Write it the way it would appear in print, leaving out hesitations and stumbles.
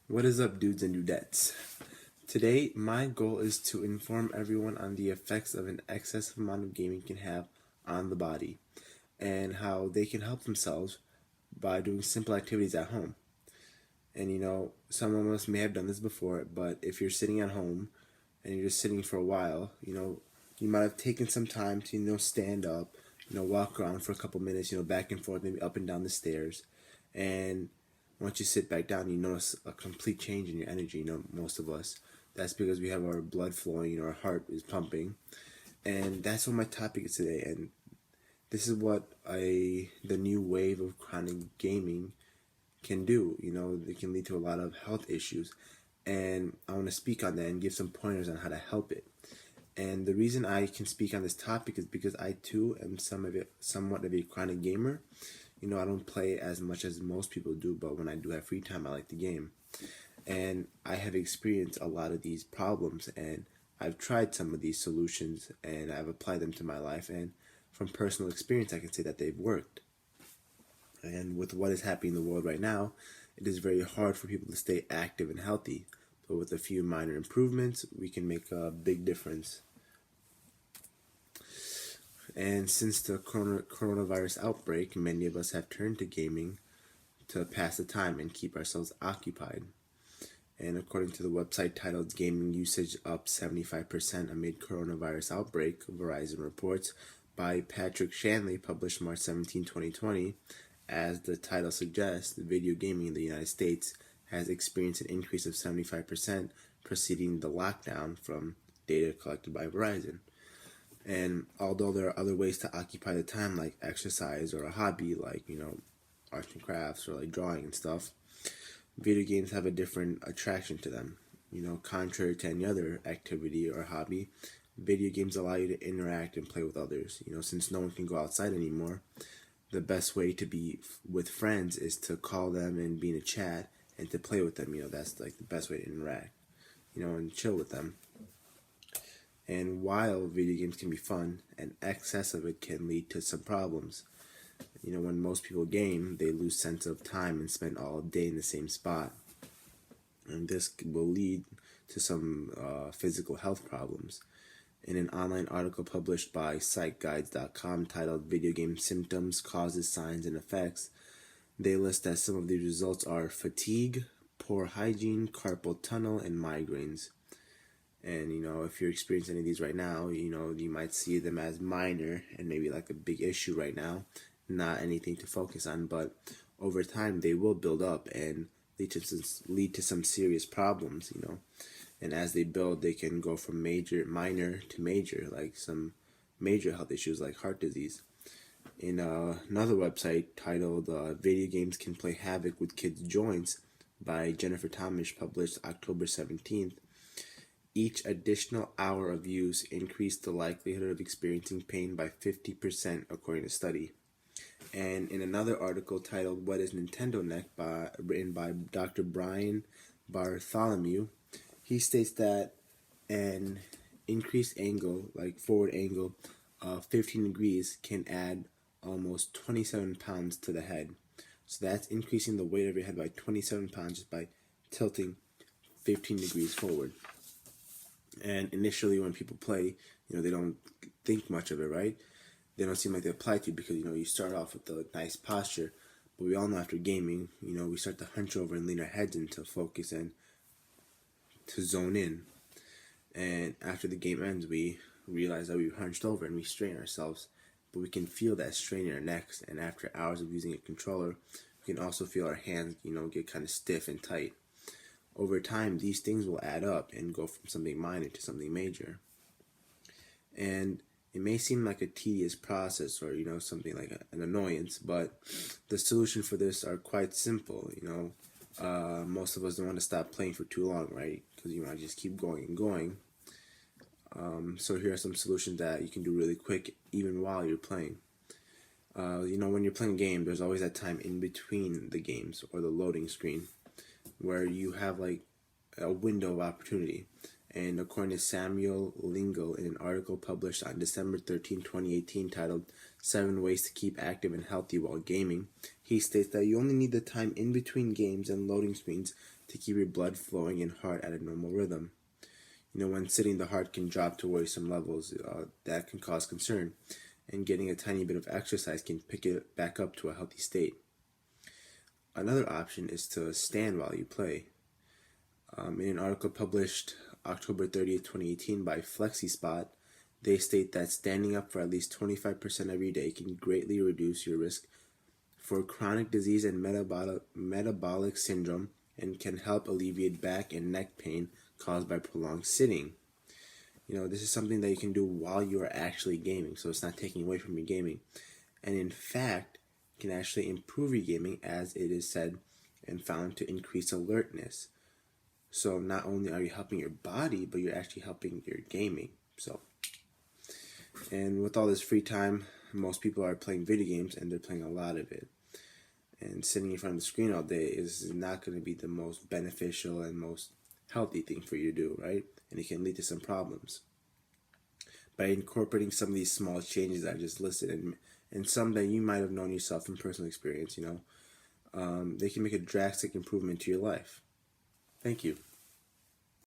What is up, dudes and dudettes? Today, my goal is to inform everyone on the effects of an excessive amount of gaming can have on the body and how they can help themselves by doing simple activities at home. And some of us may have done this before, but if you're sitting at home and you're just sitting for a while, you might have taken some time to, stand up, walk around for a couple minutes, back and forth, maybe up and down the stairs. And once you sit back down, you notice a complete change in your energy, most of us. That's because we have our blood flowing, our heart is pumping. And that's what my topic is today. And this is what the new wave of chronic gaming can do. It can lead to a lot of health issues. And I want to speak on that and give some pointers on how to help it. And the reason I can speak on this topic is because I too am somewhat of a chronic gamer. I don't play as much as most people do, but when I do have free time, I like the game. And I have experienced a lot of these problems, and I've tried some of these solutions, and I've applied them to my life. And from personal experience, I can say that they've worked. And with what is happening in the world right now, it is very hard for people to stay active and healthy. But with a few minor improvements, we can make a big difference. And since the coronavirus outbreak, many of us have turned to gaming to pass the time and keep ourselves occupied. And according to the website titled Gaming Usage Up 75% Amid Coronavirus Outbreak, Verizon reports, by Patrick Shanley, published March 17, 2020, as the title suggests, video gaming in the United States has experienced an increase of 75% preceding the lockdown from data collected by Verizon. And although there are other ways to occupy the time, like exercise or a hobby, like, arts and crafts or like drawing and stuff, video games have a different attraction to them. Contrary to any other activity or hobby, video games allow you to interact and play with others. Since no one can go outside anymore, the best way to be with friends is to call them and be in a chat and to play with them. That's like the best way to interact, and chill with them. And while video games can be fun, an excess of it can lead to some problems. When most people game, they lose sense of time and spend all day in the same spot. And this will lead to some physical health problems. In an online article published by PsychGuides.com titled Video Game Symptoms, Causes, Signs, and Effects, they list that some of these results are fatigue, poor hygiene, carpal tunnel, and migraines. And, if you're experiencing any of these right now, you might see them as minor and maybe like a big issue right now, not anything to focus on, but over time they will build up and lead to some serious problems, And as they build, they can go from minor to major, like some major health issues like heart disease. In another website titled Video Games Can Play Havoc with Kids' Joints by Jennifer Thomas, published October 17th, each additional hour of use increased the likelihood of experiencing pain by 50%, according to study. And in another article titled What is Nintendo Neck, written by Dr. Brian Bartholomew, he states that an increased angle, like forward angle, of 15 degrees can add almost 27 pounds to the head. So that's increasing the weight of your head by 27 pounds just by tilting 15 degrees forward. And initially when people play, they don't think much of it, right? They don't seem like they apply to you because, you start off with a nice posture. But we all know after gaming, we start to hunch over and lean our heads into focus and to zone in. And after the game ends, we realize that we've hunched over and we strain ourselves. But we can feel that strain in our necks. And after hours of using a controller, we can also feel our hands, get kind of stiff and tight. Over time, these things will add up and go from something minor to something major. And it may seem like a tedious process or, something like an annoyance, but the solution for this are quite simple. Most of us don't want to stop playing for too long, right? Because you want to just keep going and going. So here are some solutions that you can do really quick, even while you're playing. When you're playing a game, there's always that time in between the games or the loading screen where you have like a window of opportunity. And according to Samuel Lingle, in an article published on December 13, 2018, titled 7 Ways to Keep Active and Healthy While Gaming, he states that you only need the time in between games and loading screens to keep your blood flowing and heart at a normal rhythm. When sitting, the heart can drop to worrisome levels. That can cause concern, and getting a tiny bit of exercise can pick it back up to a healthy state. Another option is to stand while you play. In an article published October 30th, 2018 by FlexiSpot, they state that standing up for at least 25% every day can greatly reduce your risk for chronic disease and metabolic syndrome, and can help alleviate back and neck pain caused by prolonged sitting. This is something that you can do while you are actually gaming, so it's not taking away from your gaming. And in fact, can actually improve your gaming, as it is said and found to increase alertness. So not only are you helping your body, but you're actually helping your gaming. And with all this free time, most people are playing video games, and they're playing a lot of it. And sitting in front of the screen all day is not going to be the most beneficial and most healthy thing for you to do, right? And it can lead to some problems. By incorporating some of these small changes I just listed, and some that you might have known yourself from personal experience, they can make a drastic improvement to your life. Thank you.